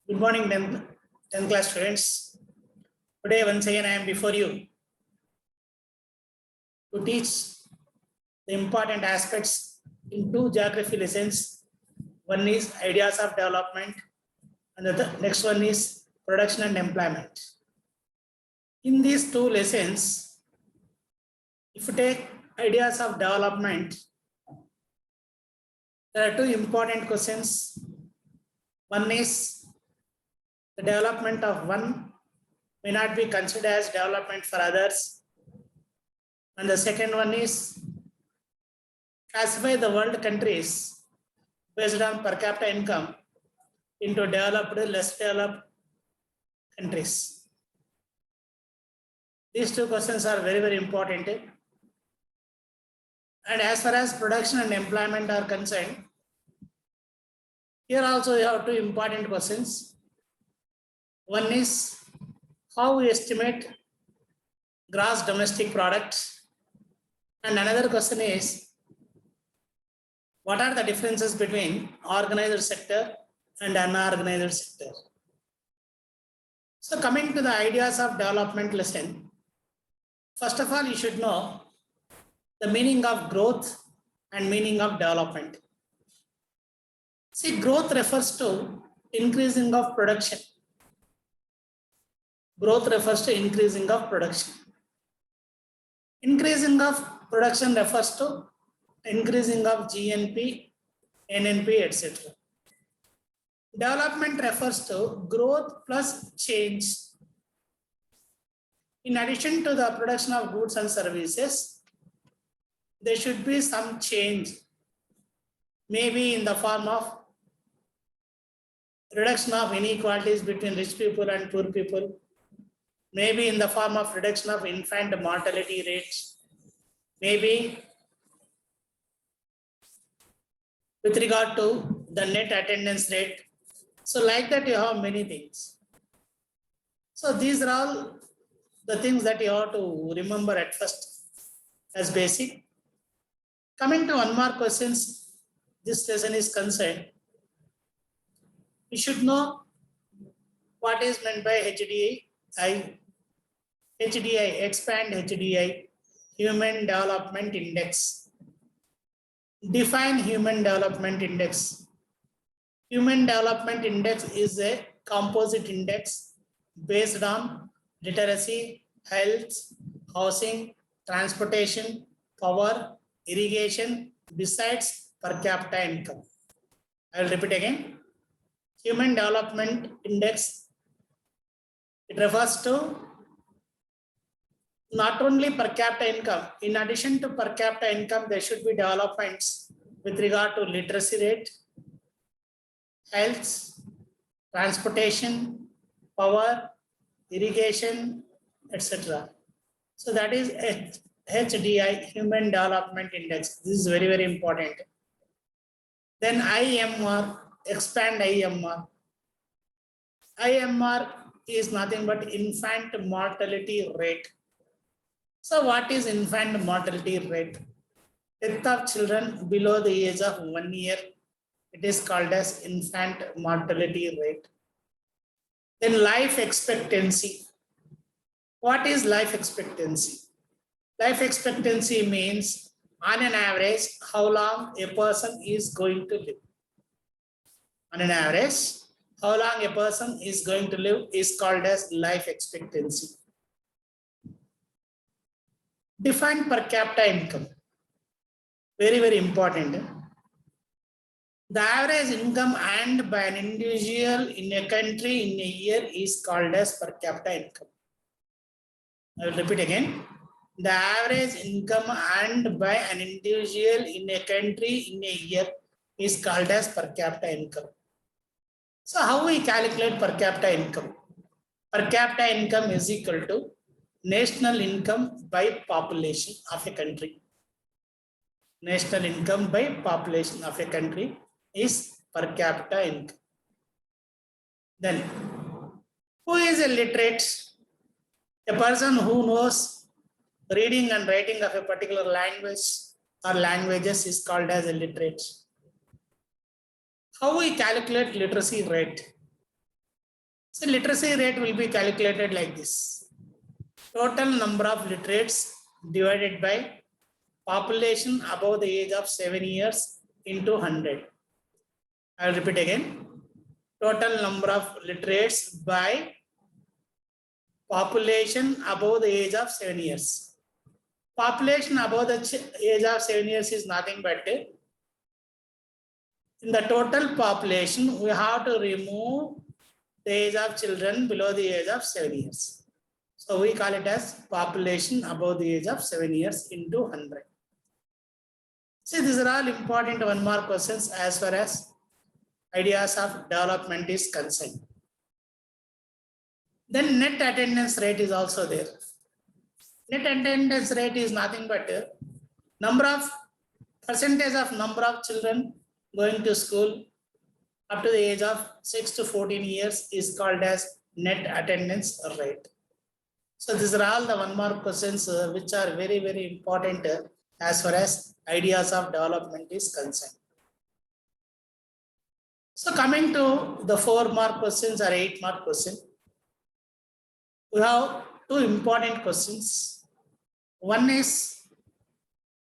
Good morning, 10th class students. Today, once again, I am before you to teach the important aspects in two geography lessons. One is ideas of development, and the next one is production and employment. In these two lessons, if you take ideas of development, there are two important questions. One is the development of one may not be considered as development for others. And the second one is classify the world countries based on per capita income into developed, less developed countries. These two questions are very, very important. And as far as production and employment are concerned, here also you have two important questions. One is how we estimate gross domestic product, and another question is what are the differences between organized sector and unorganized sector. So coming to the ideas of development lesson, first of all, you should know the meaning of growth and meaning of development. See, growth refers to increasing of production. Growth refers to increasing of production. Increasing of production refers to increasing of GNP, NNP, etc. Development refers to growth plus change. In addition to the production of goods and services, there should be some change, maybe in the form of reduction of inequalities between rich people and poor people, maybe in the form of reduction of infant mortality rates, maybe with regard to the net attendance rate. So like that you have many things. So these are all the things that you have to remember at first as basic. Coming to one more questions, this lesson is concerned. You should know what is meant by HDI. HDI, expand HDI, Human Development Index. Define Human Development Index. Human Development Index is a composite index based on literacy, health, housing, transportation, power, irrigation, besides per capita income. I will repeat again. Human Development Index, it refers to not only per capita income. In addition to per capita income, there should be developments with regard to literacy rate, health, transportation, power, irrigation, etc. So that is HDI, Human Development Index. This is very, very important. Then IMR, expand IMR. IMR is nothing but infant mortality rate. So what is infant mortality rate? Death of children below the age of 1 year, it is called as infant mortality rate. Then life expectancy. What is life expectancy? Life expectancy means on an average how long a person is going to live. On an average, how long a person is going to live is called as life expectancy. Define per capita income. Very, very important. The average income earned by an individual in a country in a year is called as per capita income. I will repeat again. The average income earned by an individual in a country in a year is called as per capita income. So how we calculate per capita income? Per capita income is equal to national income by population of a country. National income by population of a country is per capita income. Then, who is a literate? A person who knows reading and writing of a particular language or languages is called as a literate. How we calculate literacy rate? So literacy rate will be calculated like this. Total number of literates divided by population above the age of 7 years into 100. I'll repeat again. Total number of literates by population above the age of 7 years. Population above the age of 7 years is nothing but in the total population, we have to remove the age of children below the age of 7 years. So we call it as population above the age of 7 years into 100. See, these are all important 1 mark questions as far as ideas of development is concerned. Then net attendance rate is also there. Net attendance rate is nothing but percentage of number of children going to school up to the age of 6 to 14 years is called as net attendance rate. So these are all the 1 mark questions which are very, very important as far as ideas of development is concerned. So coming to the 4 mark questions or 8 mark question, we have 2 important questions. One is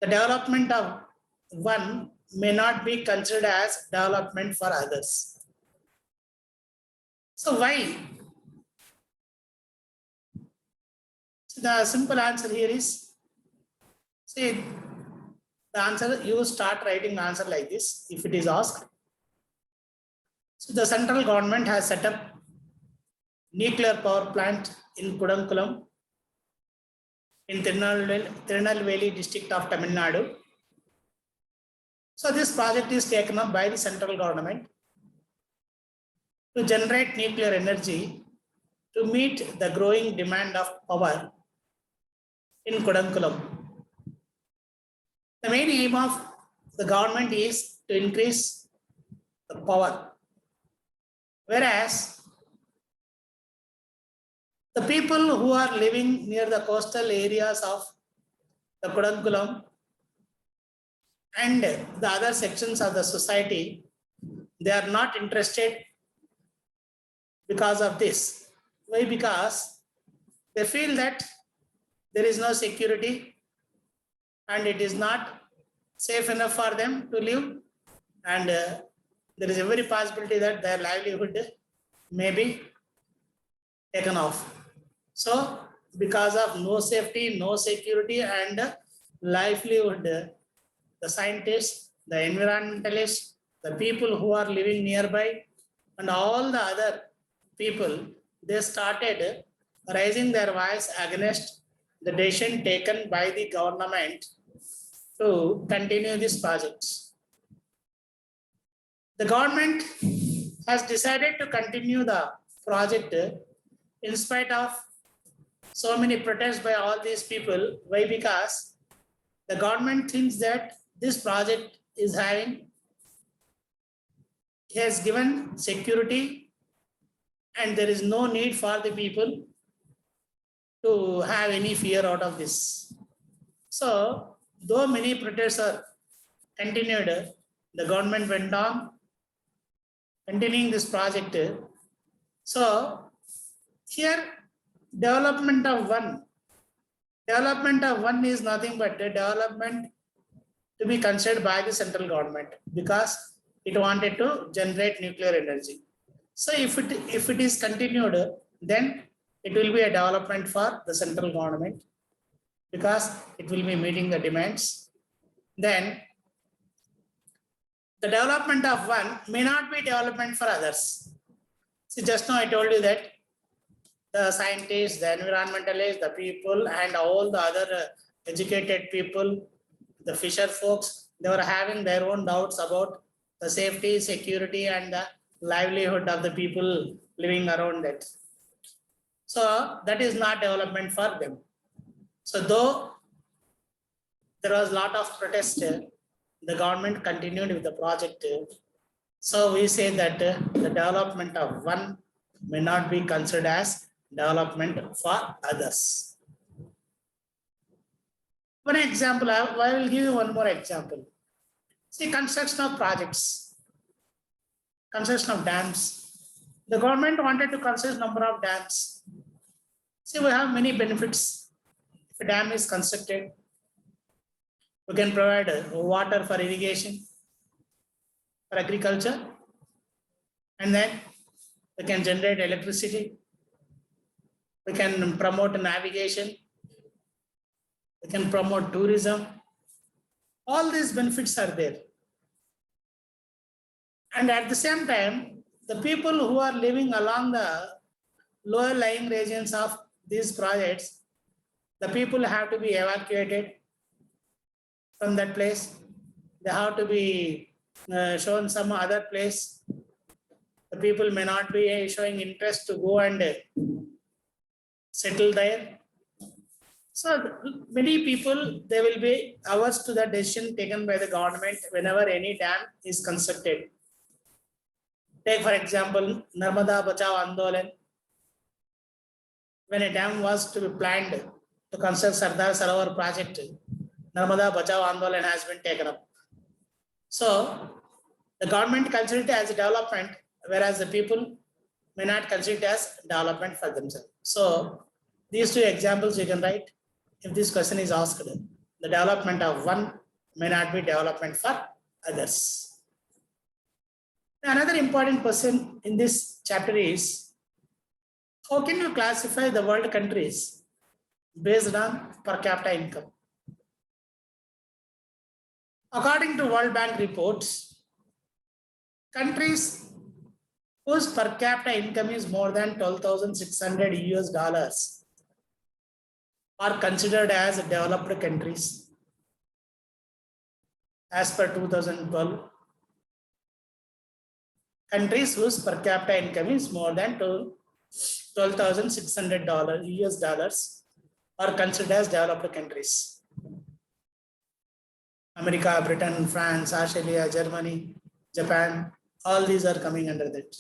the development of one may not be considered as development for others. So why? So the simple answer here is, see, the answer, you start writing the answer like this if it is asked. So the central government has set up nuclear power plant in Kudankulam in Tirunelveli district of Tamil Nadu. So this project is taken up by the central government to generate nuclear energy to meet the growing demand of power in Kudankulam. The main aim of the government is to increase the power, whereas the people who are living near the coastal areas of the Kudankulam and the other sections of the society, they are not interested because of this. Why? Because they feel that there is no security and it is not safe enough for them to live, and there is every possibility that their livelihood may be taken off. So because of no safety, no security and livelihood, the scientists, the environmentalists, the people who are living nearby and all the other people, they started raising their voice against the decision taken by the government to continue these projects. The government has decided to continue the project in spite of so many protests by all these people. Why? Because the government thinks that this project has given security and there is no need for the people to have any fear out of this. So though many protests are continued, the government went on continuing this project. So here development of one is nothing but a development to be considered by the central government because it wanted to generate nuclear energy. So if it is continued, then it will be a development for the central government because it will be meeting the demands. Then the development of one may not be development for others. See, just now I told you that the scientists, the environmentalists, the people and all the other educated people, the fisher folks, they were having their own doubts about the safety, security and the livelihood of the people living around it. So that is not development for them. So though there was a lot of protest, the government continued with the project. So we say that the development of one may not be considered as development for others. One example, I will give you one more example. See, construction of projects, construction of dams, The government wanted to construct number of dams. See, we have many benefits. If a dam is constructed, we can provide water for irrigation, for agriculture, and then we can generate electricity. We can promote navigation. We can promote tourism. All these benefits are there. And at the same time, the people who are living along the lower lying regions of these projects, the people have to be evacuated from that place. They have to be shown some other place. The people may not be showing interest to go and settle there. So many people, they will be averse to the decision taken by the government whenever any dam is constructed. Take for example, Narmada Bachao Andolan. When a dam was to be planned to construct Sardar Sarovar project, Narmada Bachao Andolan has been taken up. So the government consider it as a development, whereas the people may not consider it as development for themselves. So these two examples you can write if this question is asked. The development of one may not be development for others. Another important question in this chapter is, how can you classify the world countries based on per capita income? According to World Bank reports, countries whose per capita income is more than 12,600 US dollars are considered as developed countries as per 2012. Countries whose per capita income is more than $12,600 US dollars are considered as developed countries. America, Britain, France, Australia, Germany, Japan, all these are coming under that.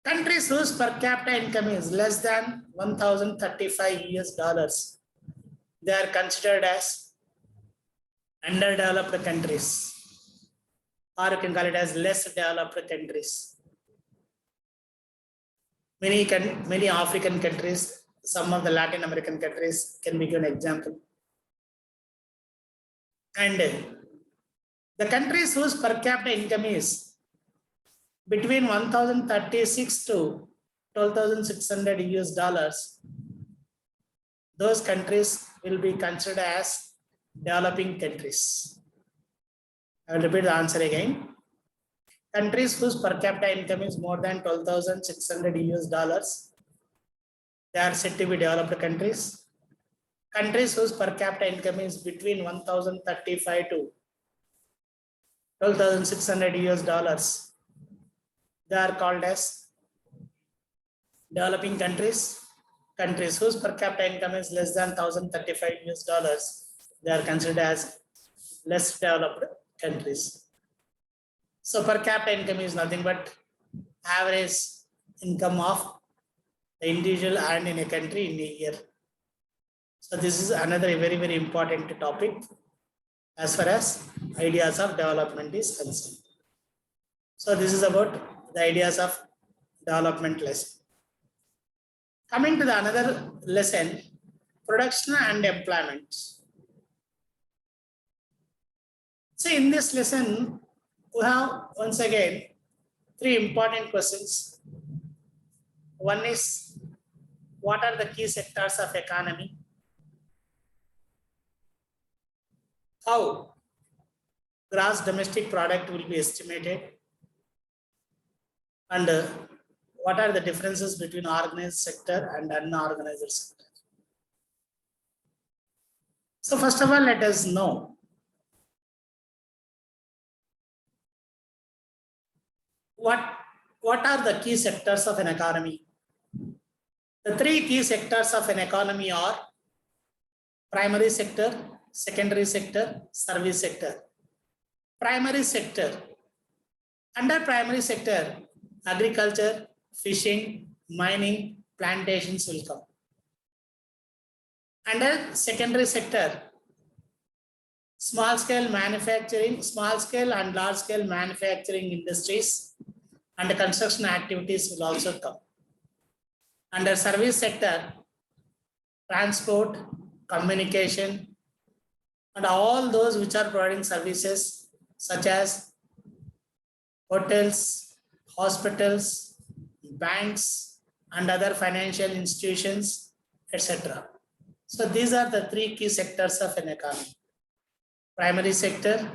Countries whose per capita income is less than 1,035 US dollars, they are considered as underdeveloped countries, or you can call it as less developed countries. Many African countries, some of the Latin American countries can be given example. And the countries whose per capita income is between 1,036 to 12,600 US dollars, those countries will be considered as developing countries. I will repeat the answer again. Countries whose per capita income is more than 12,600 US dollars, they are said to be developed countries. Countries whose per capita income is between 1,035 to 12,600 US dollars, they are called as developing countries. Countries whose per capita income is less than 1,035 US dollars, they are considered as less developed countries. So per capita income is nothing but average income of the individual and in a country in a year. So this is another very, very important topic as far as ideas of development is concerned. So this is about the ideas of development lesson. Coming to the another lesson, production and employment. So in this lesson, we have once again 3 important questions. One is, what are the key sectors of economy? How gross domestic product will be estimated? And what are the differences between organized sector and unorganized sector? So first of all, let us know what are the key sectors of an economy. The 3 key sectors of an economy are primary sector, secondary sector, service sector. Primary sector. Under primary sector, agriculture, fishing, mining, plantations will come. Under secondary sector, small scale manufacturing, small scale and large scale manufacturing industries and construction activities will also come. Under service sector, transport, communication, and all those which are providing services such as hotels, hospitals, banks, and other financial institutions, etc. So these are the three key sectors of an economy. Primary sector,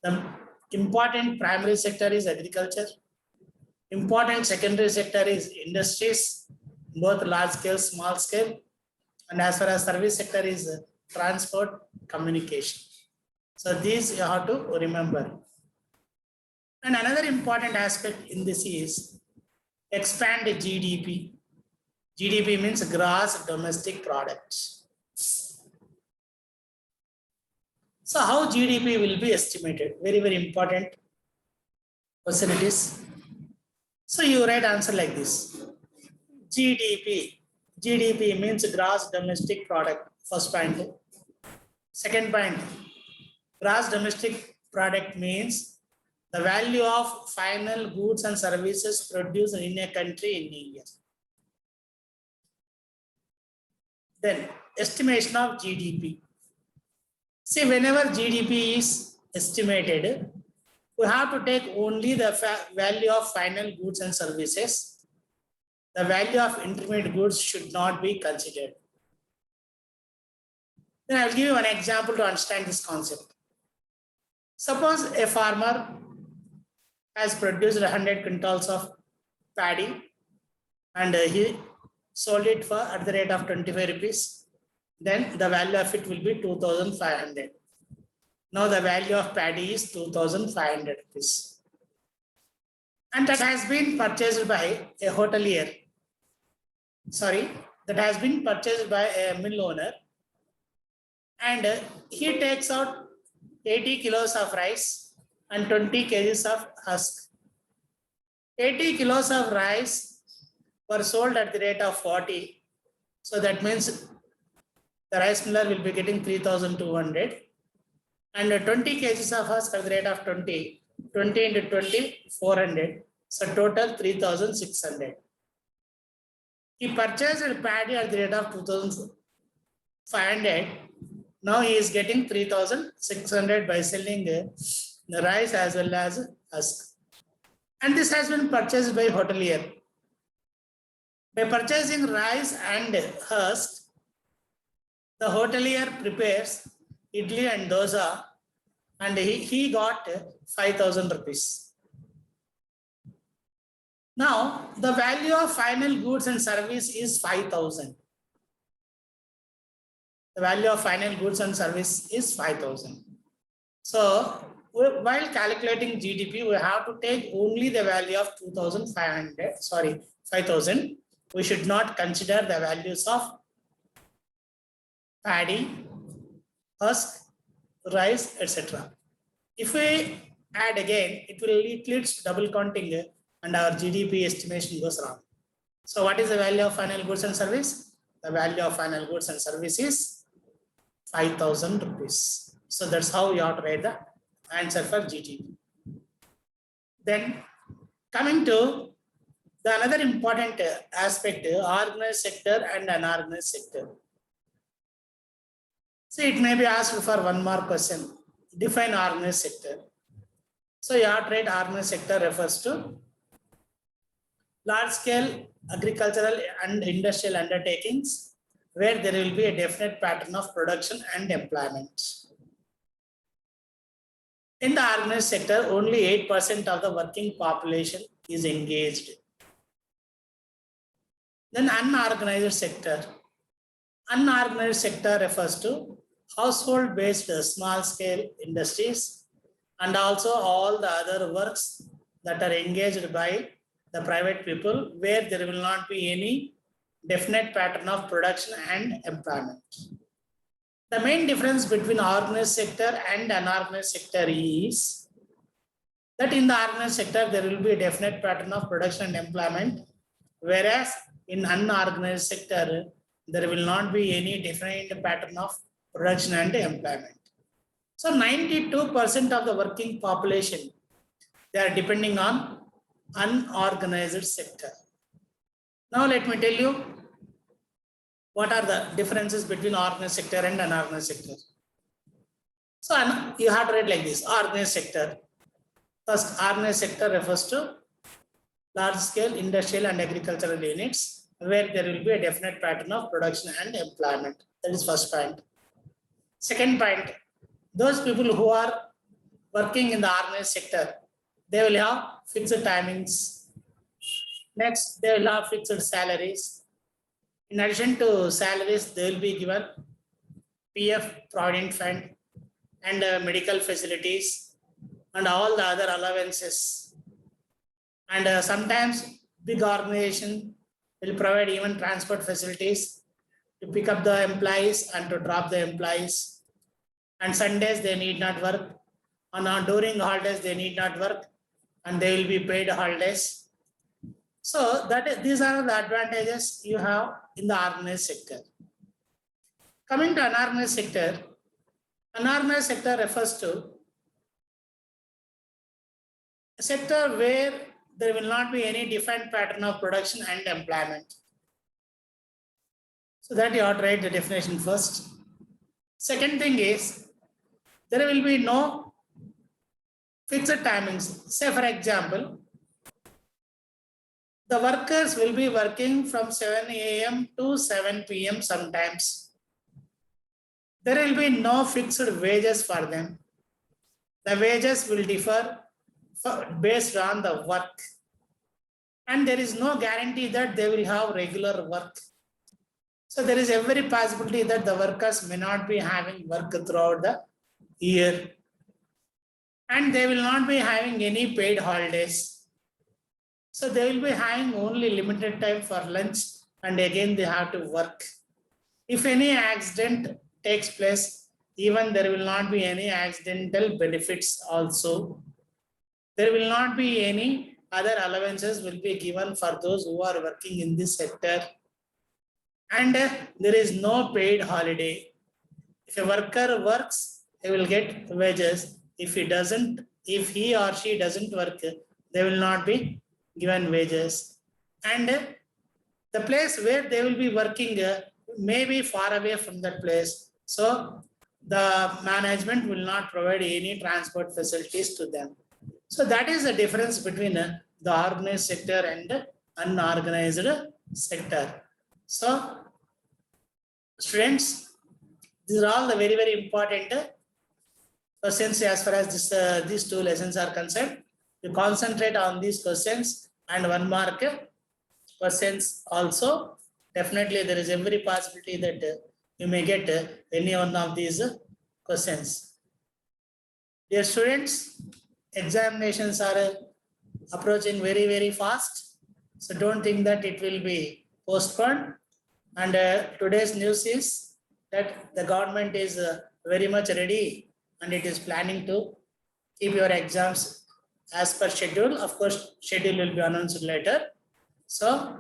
the important primary sector is agriculture. Important secondary sector is industries, both large scale, small scale. And as far as service sector is transport, communication. So these you have to remember. And another important aspect in this is expand GDP. GDP means gross domestic product. So how GDP will be estimated? Very, very important question it is. So you write answer like this. GDP. GDP means gross domestic product. First point. Second point. Gross domestic product means the value of final goods and services produced in a country in a year. Then estimation of GDP. See, whenever GDP is estimated, we have to take only the value of final goods and services. The value of intermediate goods should not be considered. Then I will give you an example to understand this concept. Suppose a farmer has produced 100 quintals of paddy and he sold it for at the rate of 25 rupees. Then the value of it will be 2,500. Now the value of paddy is 2,500 rupees. And that has been purchased by a hotelier. Sorry, that has been purchased by a mill owner. And he takes out 80 kilos of rice and 20 kgs of husk. 80 kilos of rice were sold at the rate of 40. So that means the rice miller will be getting 3,200. And 20 kgs of husk at the rate of 20. 20 into 20, 400. So total 3,600. He purchased paddy at the rate of 2,500. Now he is getting 3,600 by selling the rice as well as husk. And this has been purchased by hotelier. By purchasing rice and husk, the hotelier prepares idli and dosa, and he got 5,000 rupees. Now, the value of final goods and service is 5,000. The value of final goods and service is 5,000. So, while calculating GDP, we have to take only the value of 5,000. We should not consider the values of paddy, husk, rice, etc. If we add again, it leads to double counting and our GDP estimation goes wrong. So what is the value of final goods and service? The value of final goods and service is 5,000 rupees. So that's how you have to write the answer for GDP. Then coming to the another important aspect, organized sector and unorganized sector. So it may be asked for one more question. Define organized sector. So you have to write organized sector refers to large scale agricultural and industrial undertakings where there will be a definite pattern of production and employment. In the organized sector, only 8% of the working population is engaged. Then unorganized sector. Unorganized sector refers to household-based small-scale industries and also all the other works that are engaged by the private people where there will not be any definite pattern of production and employment. The main difference between organized sector and unorganized sector is that in the organized sector, there will be a definite pattern of production and employment, whereas in unorganized sector, there will not be any definite pattern of production and employment. So 92% of the working population, they are depending on unorganized sector. Now let me tell you what are the differences between organized sector and unorganized sector. So you have to read like this: organized sector. First, organized sector refers to large scale industrial and agricultural units where there will be a definite pattern of production and employment. That is first point. Second point, those people who are working in the organized sector, they will have fixed timings. Next, they will have fixed salaries. In addition to salaries, they will be given PF, Provident Fund, and medical facilities, and all the other allowances. And sometimes big organization will provide even transport facilities to pick up the employees and to drop the employees. And Sundays they need not work. And during holidays they need not work, and they will be paid holidays. So these are the advantages you have in the organized sector. Coming to unorganized sector refers to a sector where there will not be any defined pattern of production and employment. So that you have to write the definition first. Second thing is, there will be no fixed timings. Say for example, the workers will be working from 7 a.m. to 7 p.m. sometimes. There will be no fixed wages for them. The wages will differ based on the work. And there is no guarantee that they will have regular work. So there is every possibility that the workers may not be having work throughout the year. And they will not be having any paid holidays. So they will be having only limited time for lunch, and again they have to work. If any accident takes place, even there will not be any accidental benefits also. There will not be any other allowances will be given for those who are working in this sector. And there is no paid holiday. If a worker works, he will get wages. If he or she doesn't work, they will not be given wages. And the place where they will be working may be far away from that place. So the management will not provide any transport facilities to them. So that is the difference between the organized sector and unorganized sector. So students, these are all the very, very important questions as far as these two lessons are concerned. You concentrate on these questions, and 1 mark questions also. Definitely there is every possibility that you may get any one of these questions. Dear students, examinations are approaching very, very fast. So don't think that it will be postponed. And today's news is that the government is very much ready, and it is planning to keep your exams as per schedule. Of course, schedule will be announced later. So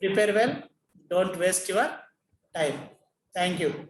prepare well, don't waste your time. Thank you.